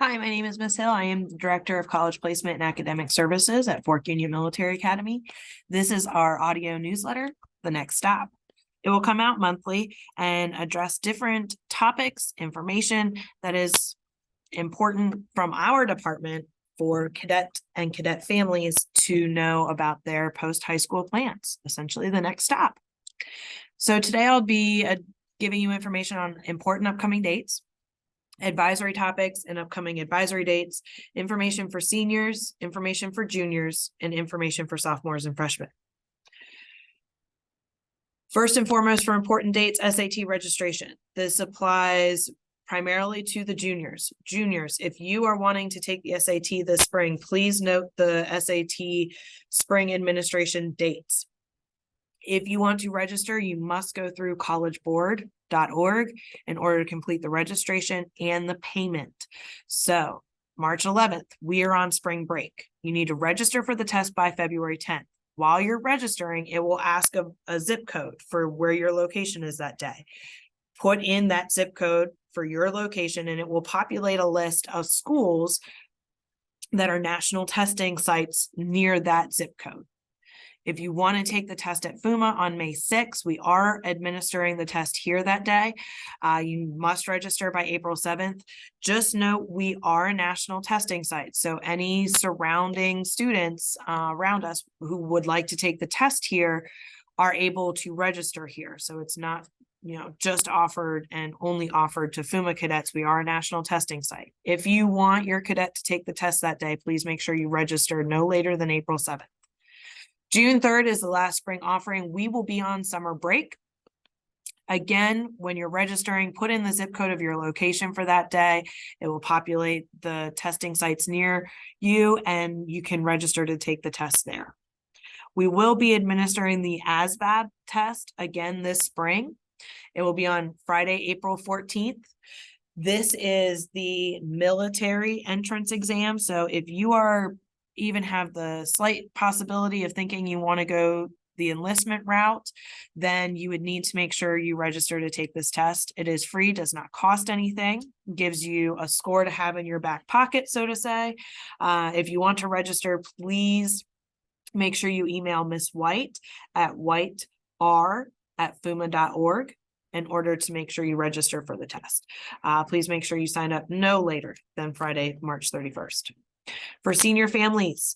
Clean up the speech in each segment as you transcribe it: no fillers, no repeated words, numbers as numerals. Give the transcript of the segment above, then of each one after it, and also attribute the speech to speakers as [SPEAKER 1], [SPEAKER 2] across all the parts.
[SPEAKER 1] Hi, my name is Miss Hill. I am the Director of College Placement and Academic Services at Fork Union Military Academy. This is our audio newsletter, The Next Stop. It will come out monthly and address different topics, information that is important from our department for cadet and cadet families to know about their post-high school plans, essentially the next stop. So today I'll be giving you information on important upcoming dates, advisory topics and upcoming advisory dates, information for seniors, information for juniors, and information for sophomores and freshmen. First and foremost, for important dates, SAT registration. This applies primarily to the juniors. Juniors, if you are wanting to take the SAT this spring, please note the SAT spring administration dates. If you want to register, you must go through collegeboard.org in order to complete the registration and the payment. So March 11th, we are on spring break. You need to register for the test by February 10th. While you're registering, it will ask a zip code for where your location is that day. Put in that zip code for your location and it will populate a list of schools that are national testing sites near that zip code. If you want to take the test at FUMA on May 6th, we are administering the test here that day. You must register by April 7th. Just note we are a national testing site. So any surrounding students around us who would like to take the test here are able to register here. So it's not just offered and only offered to FUMA cadets. We are a national testing site. If you want your cadet to take the test that day, please make sure you register no later than April 7th. June 3rd is the last spring offering. We will be on summer break. Again, when you're registering, put in the zip code of your location for that day. It will populate the testing sites near you and you can register to take the test there. We will be administering the ASVAB test again this spring. It will be on Friday, April 14th. This is the military entrance exam. So if you are even have the slight possibility of thinking you want to go the enlistment route, then you would need to make sure you register to take this test. It is free, does not cost anything, gives you a score to have in your back pocket, so to say. If you want to register, please make sure you email Miss White at whiter@fuma.org in order to make sure you register for the test. Please make sure you sign up no later than Friday, March 31st. For senior families,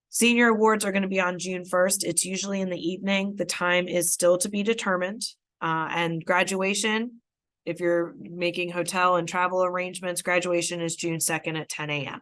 [SPEAKER 1] senior awards are going to be on June 1st. It's usually in the evening. The time is still to be determined. And graduation, if you're making hotel and travel arrangements, graduation is June 2nd at 10 a.m.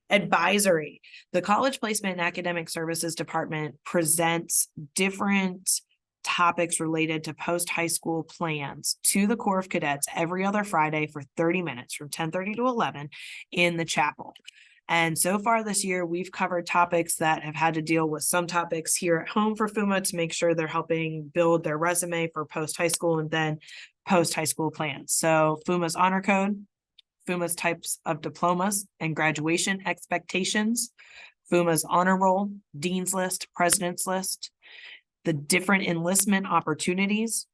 [SPEAKER 1] Advisory. The College Placement and Academic Services Department presents different topics related to post-high school plans to the Corps of Cadets every other Friday for 30 minutes from 10:30 to 11 in the chapel. And so far this year, we've covered topics that have had to deal with some topics here at home for FUMA to make sure they're helping build their resume for post-high school and then post-high school plans. So FUMA's honor code, FUMA's types of diplomas and graduation expectations, FUMA's honor roll, dean's list, president's list, the different enlistment opportunities,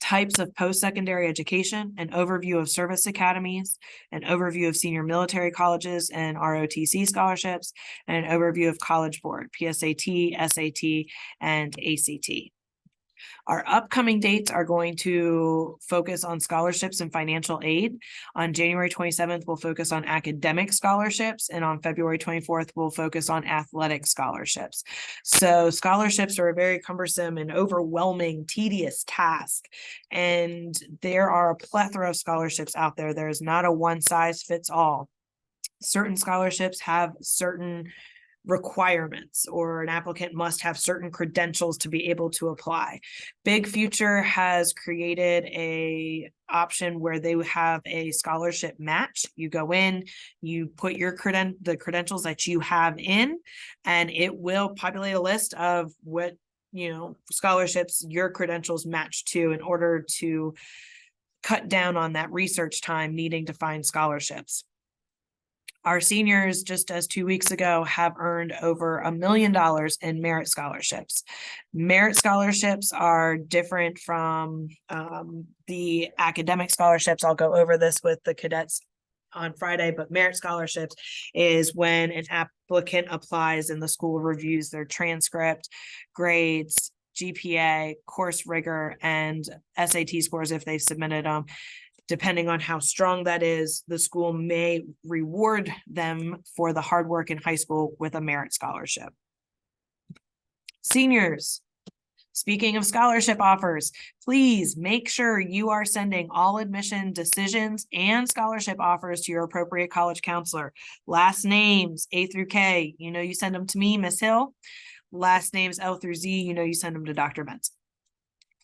[SPEAKER 1] types of post-secondary education, an overview of service academies, an overview of senior military colleges and ROTC scholarships, and an overview of College Board, PSAT, SAT, and ACT. Our upcoming dates are going to focus on scholarships and financial aid. On January 27th, we'll focus on academic scholarships, and on February 24th, we'll focus on athletic scholarships. So scholarships are a very cumbersome and overwhelming, tedious task, and there are a plethora of scholarships out there. There is not a one-size-fits-all. Certain scholarships have certain requirements, or an applicant must have certain credentials to be able to apply. Big Future has created a option where they have a scholarship match. You go in, you put your the credentials that you have in, and it will populate a list of what scholarships your credentials match to in order to cut down on that research time needing to find scholarships. Our seniors, just as 2 weeks ago, have earned over $1 million in merit scholarships. Merit scholarships are different from the academic scholarships. I'll go over this with the cadets on Friday, but merit scholarships is when an applicant applies and the school reviews their transcript, grades, GPA, course rigor, and SAT scores if they've submitted them. Depending on how strong that is, the school may reward them for the hard work in high school with a merit scholarship. Seniors, speaking of scholarship offers, please make sure you are sending all admission decisions and scholarship offers to your appropriate college counselor. Last names, A through K, you send them to me, Miss Hill. Last names, L through Z, you send them to Dr. Benson.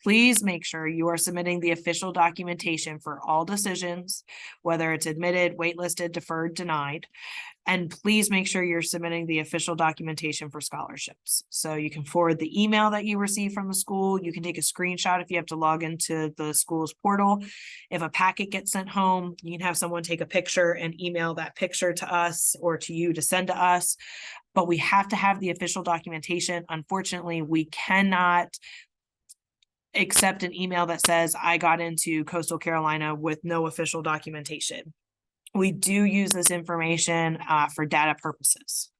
[SPEAKER 1] Please make sure you are submitting the official documentation for all decisions, whether it's admitted, waitlisted, deferred, denied. And please make sure you're submitting the official documentation for scholarships. So you can forward the email that you receive from the school. You can take a screenshot if you have to log into the school's portal. If a packet gets sent home, you can have someone take a picture and email that picture to us or to you to send to us. But we have to have the official documentation. Unfortunately, we cannot accept an email that says I got into Coastal Carolina with no official documentation. We do use this information for data purposes.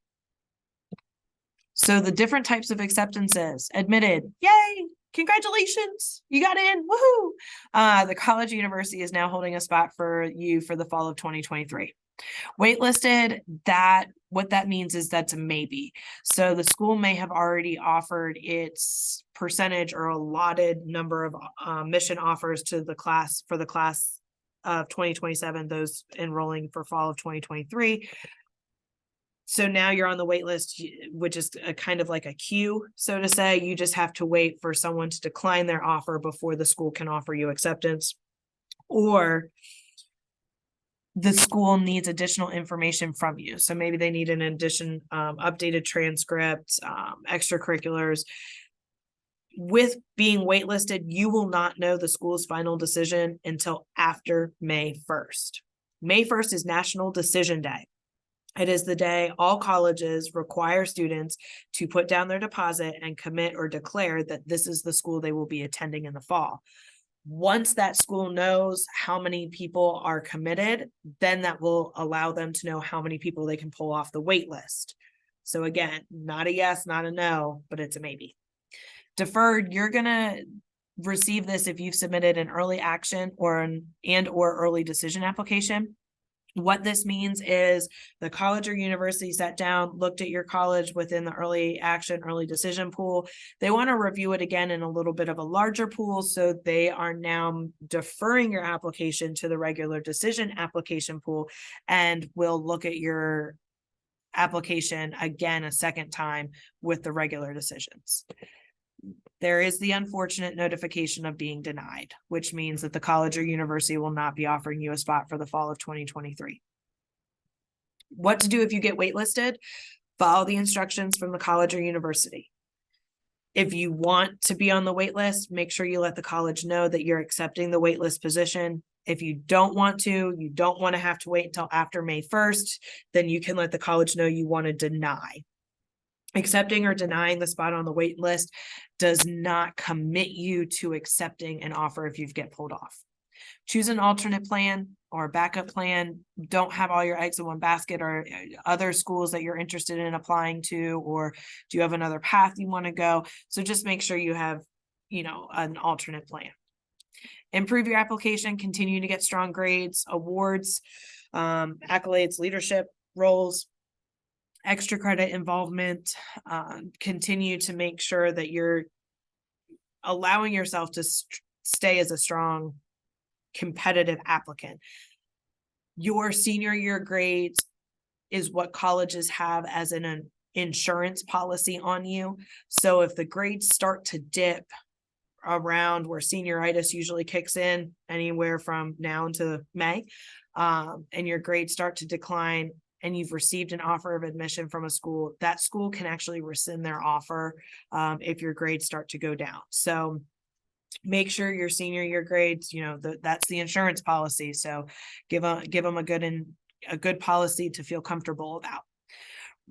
[SPEAKER 1] So the different types of acceptances: admitted, yay, congratulations, you got in, woohoo. The college or university is now holding a spot for you for the fall of 2023. Waitlisted, what that means is that's a maybe. So the school may have already offered its percentage or allotted number of mission offers to the class for the class of 2027, those enrolling for fall of 2023. So now you're on the wait list, which is a kind of like a queue, so to say. You just have to wait for someone to decline their offer before the school can offer you acceptance. Or the school needs additional information from you. So maybe they need an addition, updated transcript, extracurriculars. With being waitlisted, you will not know the school's final decision until after May 1st. May 1st is National Decision Day. It is the day all colleges require students to put down their deposit and commit or declare that this is the school they will be attending in the fall. Once that school knows how many people are committed, then that will allow them to know how many people they can pull off the wait list. So again, not a yes, not a no, but it's a maybe. Deferred, you're going to receive this if you've submitted an early action or early decision application. What this means is the college or university sat down, looked at your college within the early action, early decision pool. They want to review it again in a little bit of a larger pool. So they are now deferring your application to the regular decision application pool and will look at your application again a second time with the regular decisions. There is the unfortunate notification of being denied, which means that the college or university will not be offering you a spot for the fall of 2023. What to do if you get waitlisted? Follow the instructions from the college or university. If you want to be on the wait list, make sure you let the college know that you're accepting the waitlist position. If you don't want to have to wait until after May 1st, then you can let the college know you want to deny. Accepting or denying the spot on the wait list does not commit you to accepting an offer if you get pulled off. Choose an alternate plan or a backup plan. Don't have all your eggs in one basket, or other schools that you're interested in applying to, or do you have another path you want to go? So just make sure you have, an alternate plan. Improve your application, continue to get strong grades, awards, accolades, leadership roles, extra credit involvement. Continue to make sure that you're allowing yourself to stay as a strong competitive applicant. Your senior year grades is what colleges have as an insurance policy on you. So if the grades start to dip around where senioritis usually kicks in, anywhere from now into May, and your grades start to decline, and you've received an offer of admission from a school, that school can actually rescind their offer if your grades start to go down. So make sure your senior year grades, that's the insurance policy. So give them a good a good policy to feel comfortable about.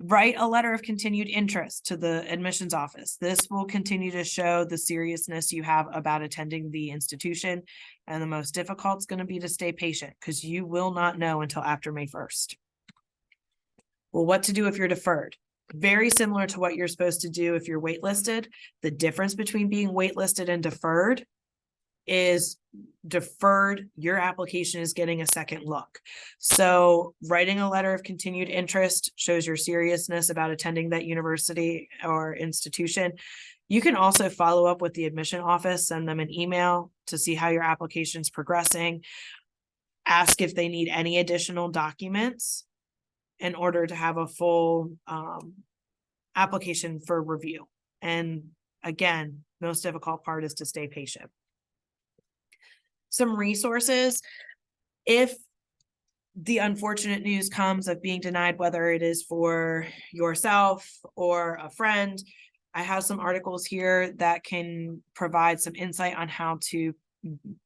[SPEAKER 1] Write a letter of continued interest to the admissions office. This will continue to show the seriousness you have about attending the institution. And the most difficult is going to be to stay patient, because you will not know until after May 1st. Well, what to do if you're deferred? Very similar to what you're supposed to do if you're waitlisted. The difference between being waitlisted and deferred is deferred, your application is getting a second look. So writing a letter of continued interest shows your seriousness about attending that university or institution. You can also follow up with the admission office, send them an email to see how your application is progressing. Ask if they need any additional documents in order to have a full application for review. And again, most difficult part is to stay patient. Some resources, if the unfortunate news comes of being denied, whether it is for yourself or a friend, I have some articles here that can provide some insight on how to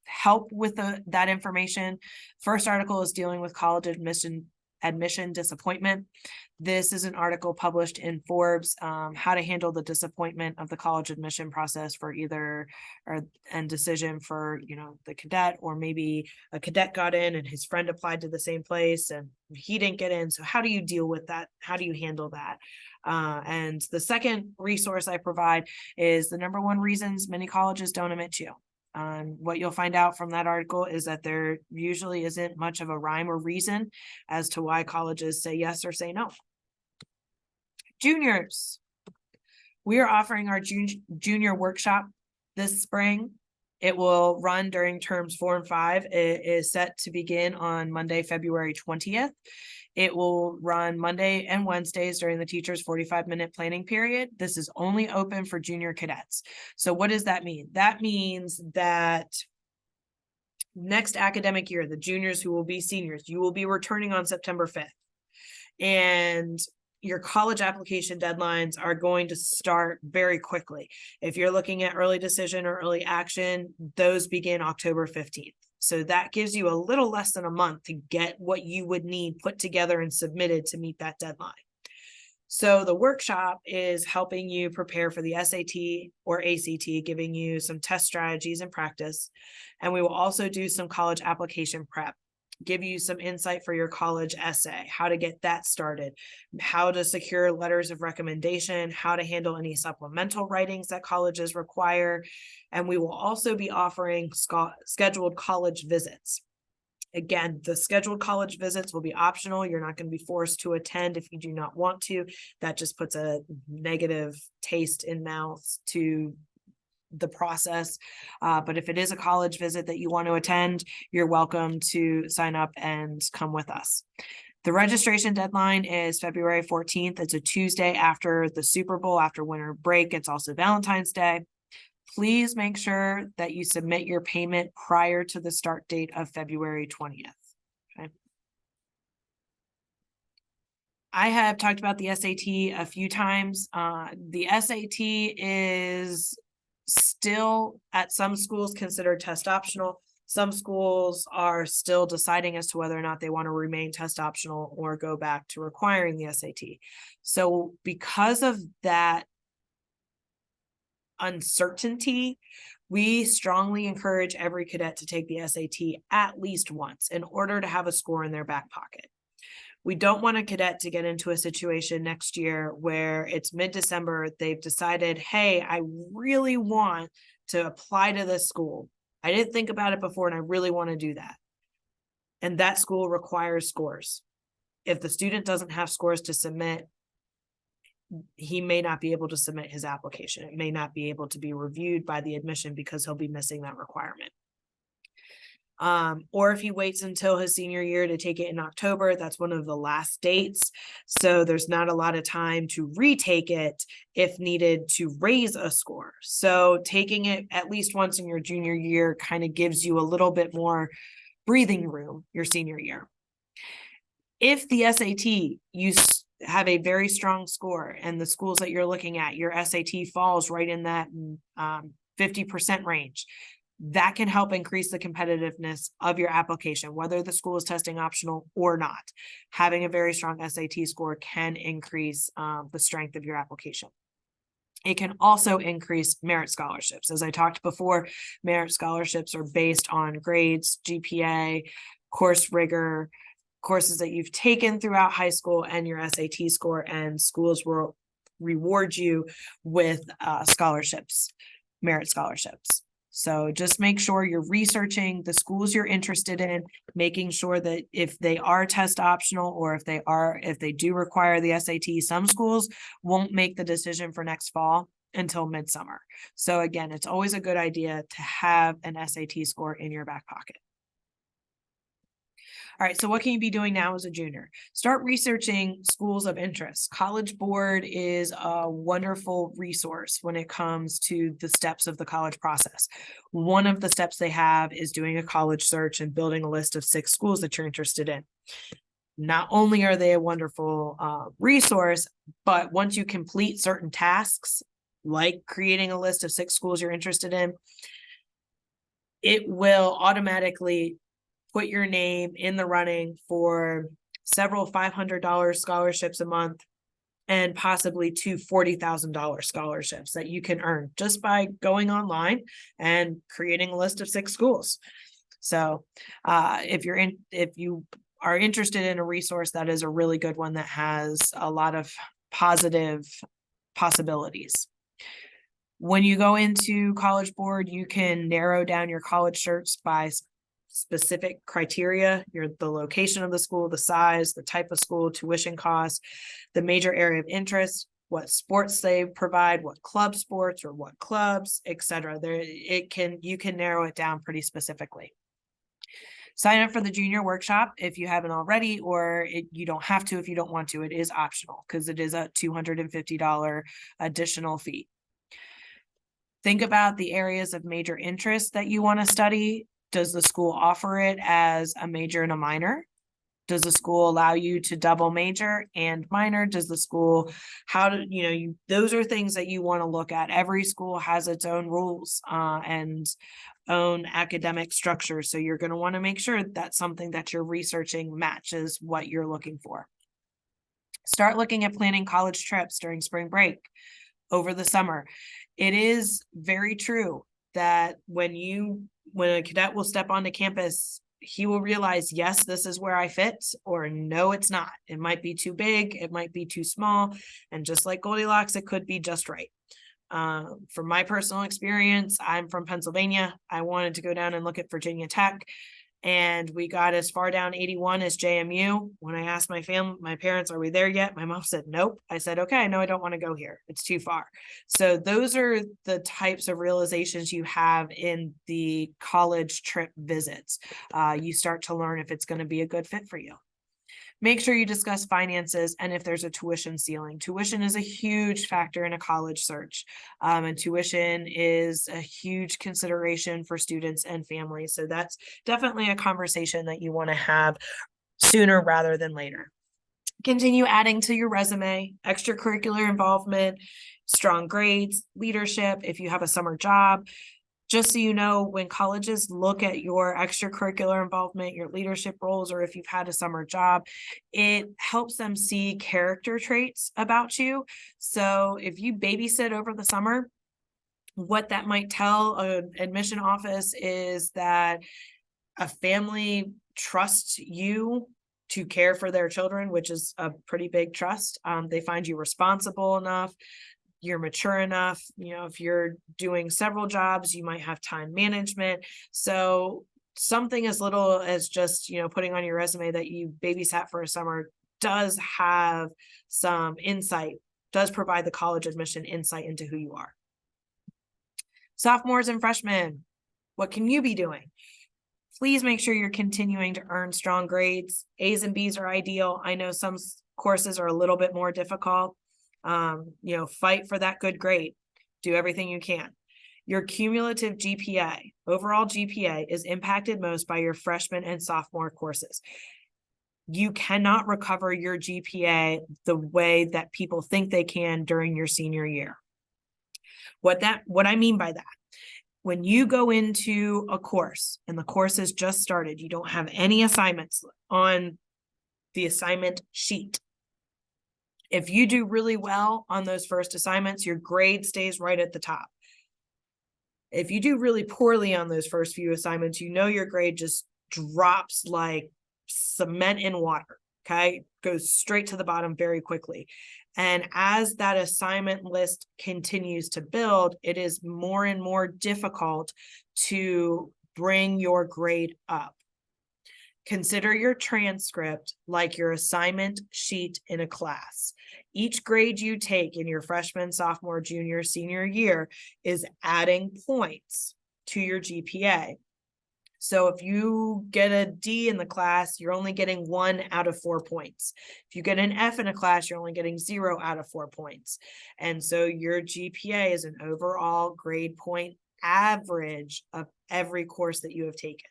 [SPEAKER 1] help with that information. First article is dealing with college admission disappointment. This is an article published in Forbes, how to handle the disappointment of the college admission process for and decision for, the cadet, or maybe a cadet got in and his friend applied to the same place and he didn't get in. So how do you deal with that? How do you handle that? And the second resource I provide is the #1 reasons many colleges don't admit you. What you'll find out from that article is that there usually isn't much of a rhyme or reason as to why colleges say yes or say no. Juniors, we are offering our junior workshop this spring. It will run during terms 4 and 5. It is set to begin on Monday, February 20th. It will run Monday and Wednesdays during the teacher's 45-minute planning period. This is only open for junior cadets. So what does that mean? That means that next academic year, the juniors who will be seniors, you will be returning on September 5th. And your college application deadlines are going to start very quickly. If you're looking at early decision or early action, those begin October 15th. So that gives you a little less than a month to get what you would need put together and submitted to meet that deadline. So the workshop is helping you prepare for the SAT or ACT, giving you some test strategies and practice. And we will also do some college application prep, give you some insight for your college essay, how to get that started, how to secure letters of recommendation, how to handle any supplemental writings that colleges require. And we will also be offering scheduled college visits. Again, the scheduled college visits will be optional. You're not going to be forced to attend if you do not want to. That just puts a negative taste in mouths to the process. But if it is a college visit that you want to attend, you're welcome to sign up and come with us. The registration deadline is February 14th. It's a Tuesday after the Super Bowl, after winter break. It's also Valentine's Day. Please make sure that you submit your payment prior to the start date of February 20th. Okay. I have talked about the SAT a few times. The SAT is still at some schools considered test optional. Some schools are still deciding as to whether or not they want to remain test optional or go back to requiring the SAT. So because of that uncertainty, we strongly encourage every cadet to take the SAT at least once in order to have a score in their back pocket. We don't want a cadet to get into a situation next year where it's mid-December, they've decided, hey, I really want to apply to this school. I didn't think about it before and I really want to do that. And that school requires scores. If the student doesn't have scores to submit, he may not be able to submit his application. It may not be able to be reviewed by the admission because he'll be missing that requirement. Or if he waits until his senior year to take it in October, that's one of the last dates. So there's not a lot of time to retake it if needed to raise a score. So taking it at least once in your junior year kind of gives you a little bit more breathing room your senior year. If the SAT, you have a very strong score and the schools that you're looking at, your SAT falls right in that 50% range, That can help increase the competitiveness of your application, whether the school is testing optional or not. Having a very strong SAT score can increase the strength of your application. It can also increase merit scholarships. As I talked before, merit scholarships are based on grades, GPA, course rigor, courses that you've taken throughout high school, and your SAT score, and schools will reward you with scholarships, merit scholarships. So just make sure you're researching the schools you're interested in, making sure that if they are test optional, or if they do require the SAT, some schools won't make the decision for next fall until midsummer. So again, it's always a good idea to have an SAT score in your back pocket. All right, so what can you be doing now as a junior? Start researching schools of interest. College Board is a wonderful resource when it comes to the steps of the college process. One of the steps they have is doing a college search and building a list of 6 schools that you're interested in. Not only are they a wonderful resource, but once you complete certain tasks, like creating a list of 6 schools you're interested in, it will automatically put your name in the running for several $500 scholarships a month, and possibly 2 $40,000 scholarships that you can earn just by going online and creating a list of 6 schools. So if you are interested in a resource, that is a really good one that has a lot of positive possibilities. When you go into College Board, you can narrow down your college search by specific criteria: the location of the school, the size, the type of school, tuition costs, the major area of interest, what sports they provide, what club sports or what clubs, etc. You can narrow it down pretty specifically. Sign up for the junior workshop if you haven't already, or you don't have to if you don't want to. It is optional because it is a $250 additional fee. Think about the areas of major interest that you want to study. Does the school offer it as a major and a minor? Does the school allow you to double major and minor? Does the school, those are things that you want to look at. Every school has its own rules and own academic structure. So you're going to want to make sure that something that you're researching matches what you're looking for. Start looking at planning college trips during spring break, over the summer. It is very true that when a cadet will step onto campus, he will realize, yes, this is where I fit, or no, it's not. It might be too big, it might be too small, and just like Goldilocks, it could be just right. From my personal experience, I'm from Pennsylvania. I wanted to go down and look at Virginia Tech, and we got as far down 81 as JMU. When I asked my parents, are we there yet? My mom said, nope. I said, okay, no, I don't want to go here. It's too far. So those are the types of realizations you have in the college trip visits. You start to learn if it's going to be a good fit for you. Make sure you discuss finances and if there's a tuition ceiling. Tuition is a huge factor in a college search, and tuition is a huge consideration for students and families. So that's definitely a conversation that you want to have sooner rather than later. Continue adding to your resume, extracurricular involvement, strong grades, leadership, if you have a summer job. Just so you know, when colleges look at your extracurricular involvement, your leadership roles, or if you've had a summer job, it helps them see character traits about you. So if you babysit over the summer, what that might tell an admission office is that a family trusts you to care for their children, which is a pretty big trust. They find you responsible enough, you're mature enough. If you're doing several jobs, you might have time management. So something as little as just, putting on your resume that you babysat for a summer does have some insight, does provide the college admission insight into who you are. Sophomores and freshmen, what can you be doing? Please make sure you're continuing to earn strong grades. A's and B's are ideal. I know some courses are a little bit more difficult. Fight for that good grade. Do everything you can. Your cumulative GPA, overall GPA, is impacted most by your freshman and sophomore courses. You cannot recover your GPA the way that people think they can during your senior year. What I mean by that When you go into a course and the course has just started, you don't have any assignments on the assignment sheet. If you do really well on those first assignments, your grade stays right at the top. If you do really poorly on those first few assignments, you know your grade just drops like cement in water, okay? Goes straight to the bottom very quickly. And as that assignment list continues to build, it is more and more difficult to bring your grade up. Consider your transcript like your assignment sheet in a class. Each grade you take in your freshman, sophomore, junior, senior year is adding points to your GPA. So if you get a D in the class, you're only getting 1 out of 4 points. If you get an F in a class, you're only getting 0 out of 4 points. And so your GPA is an overall grade point average of every course that you have taken.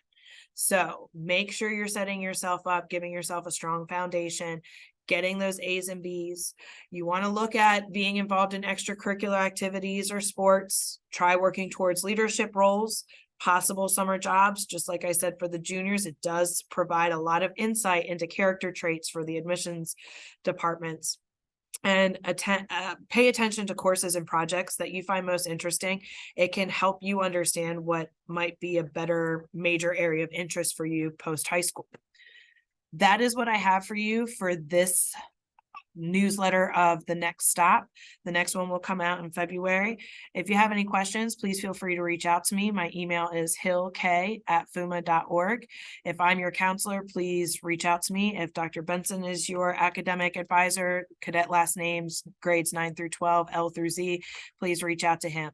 [SPEAKER 1] So make sure you're setting yourself up, giving yourself a strong foundation, getting those A's and B's. You want to look at being involved in extracurricular activities or sports. Try working towards leadership roles, possible summer jobs. Just like I said, for the juniors, it does provide a lot of insight into character traits for the admissions departments. And pay attention to courses and projects that you find most interesting. It can help you understand what might be a better major area of interest for you post high school. That is what I have for you for this newsletter of The Next Stop. The next one will come out in February. If you have any questions, please feel free to reach out to me. My email is hillk@fuma.org. If I'm your counselor, please reach out to me. If Dr. Benson is your academic advisor, cadet last names, grades 9 through 12, L through Z, please reach out to him.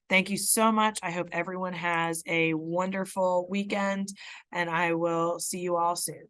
[SPEAKER 1] Thank you so much. I hope everyone has a wonderful weekend, and I will see you all soon.